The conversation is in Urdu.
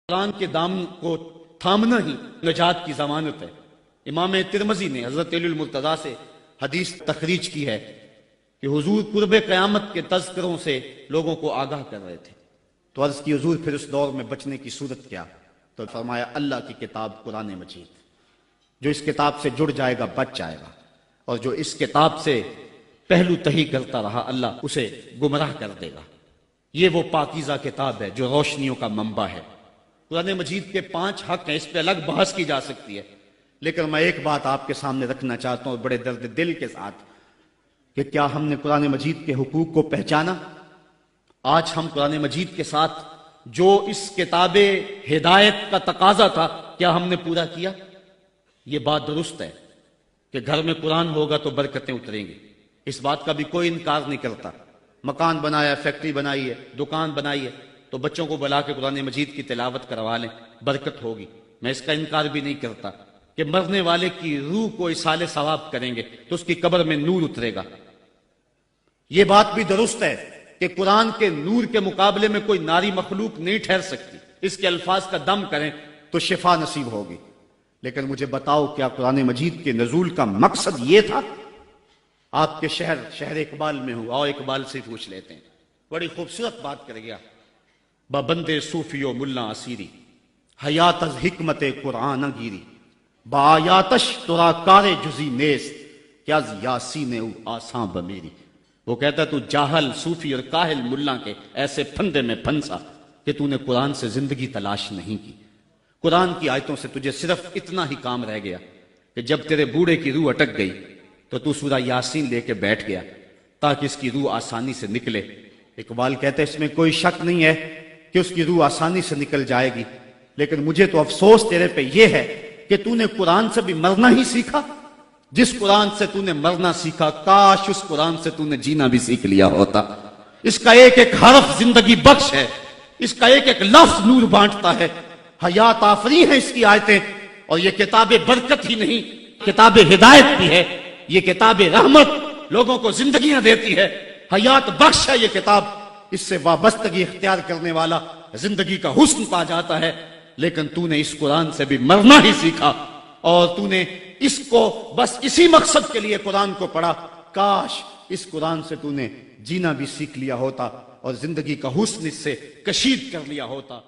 قرآن کے دامن کو تھامنا ہی نجات کی ضمانت ہے۔ امام ترمذی نے حضرت علی المرتضیٰ سے حدیث تخریج کی ہے کہ حضور قرب قیامت کے تذکروں سے لوگوں کو آگاہ کر رہے تھے، تو عرض کی حضور پھر اس دور میں بچنے کی صورت کیا؟ تو فرمایا اللہ کی کتاب قرآن مجید، جو اس کتاب سے جڑ جائے گا بچ جائے گا، اور جو اس کتاب سے پہلو تہی کرتا رہا اللہ اسے گمراہ کر دے گا۔ یہ وہ پاکیزہ کتاب ہے جو روشنیوں کا منبع ہے۔ قرآن مجید کے 5 حق ہیں، اس پہ الگ بحث کی جا سکتی ہے، لیکن میں ایک بات آپ کے سامنے رکھنا چاہتا ہوں بڑے درد دل کے ساتھ کہ کیا ہم نے قرآن مجید کے حقوق کو پہچانا؟ آج ہم قرآن مجید کے ساتھ جو اس کتاب ہدایت کا تقاضا تھا کیا ہم نے پورا کیا؟ یہ بات درست ہے کہ گھر میں قرآن ہوگا تو برکتیں اتریں گی، اس بات کا بھی کوئی انکار نہیں کرتا۔ مکان بنایا، فیکٹری بنائی ہے، دکان بنائی ہے، تو بچوں کو بلا کے قرآن مجید کی تلاوت کروا لیں، برکت ہوگی۔ میں اس کا انکار بھی نہیں کرتا کہ مرنے والے کی روح کو اصال ثواب کریں گے تو اس کی قبر میں نور اترے گا۔ یہ بات بھی درست ہے کہ قرآن کے نور کے مقابلے میں کوئی ناری مخلوق نہیں ٹھہر سکتی، اس کے الفاظ کا دم کریں تو شفا نصیب ہوگی۔ لیکن مجھے بتاؤ کیا قرآن مجید کے نزول کا مقصد یہ تھا؟ آپ کے شہر اقبال میں ہوں، اور اقبال سے پوچھ لیتے ہیں، بڑی خوبصورت بات کر گیا۔ بندے صوفی و ملا اسیری حیات از حکمت قرآن گیری، با آیاتش ترا کار جزی نیست کہ از یاسین او آساں بمیری۔ وہ کہتا ہے تو جاہل صوفی اور کاہل ملا کے ایسے پھندے میں پھنسا کہ تو نے قرآن سے زندگی تلاش نہیں کی۔ قرآن کی آیتوں سے تجھے صرف اتنا ہی کام رہ گیا کہ جب تیرے بوڑھے کی روح اٹک گئی تو سورہ یاسین لے کے بیٹھ گیا تاکہ اس کی روح آسانی سے نکلے۔ اقبال کہتے ہیں اس میں کوئی شک نہیں ہے کہ اس کی روح آسانی سے نکل جائے گی، لیکن مجھے تو افسوس تیرے پہ یہ ہے کہ تو نے قرآن سے بھی مرنا ہی سیکھا۔ جس قرآن سے تو نے مرنا سیکھا کاش اس قرآن سے تو نے جینا بھی سیکھ لیا ہوتا۔ اس کا ایک ایک حرف زندگی بخش ہے، اس کا ایک ایک لفظ نور بانٹتا ہے، حیات آفری ہیں اس کی آیتیں، اور یہ کتاب برکت ہی نہیں، کتاب ہدایت بھی ہے، یہ کتاب رحمت لوگوں کو زندگیاں دیتی ہے، حیات بخش ہے یہ کتاب۔ اس سے وابستگی اختیار کرنے والا زندگی کا حسن پا جاتا ہے، لیکن تو نے اس قرآن سے بھی مرنا ہی سیکھا، اور تو نے اس کو بس اسی مقصد کے لیے قرآن کو پڑھا۔ کاش اس قرآن سے تو نے جینا بھی سیکھ لیا ہوتا اور زندگی کا حسن اس سے کشید کر لیا ہوتا۔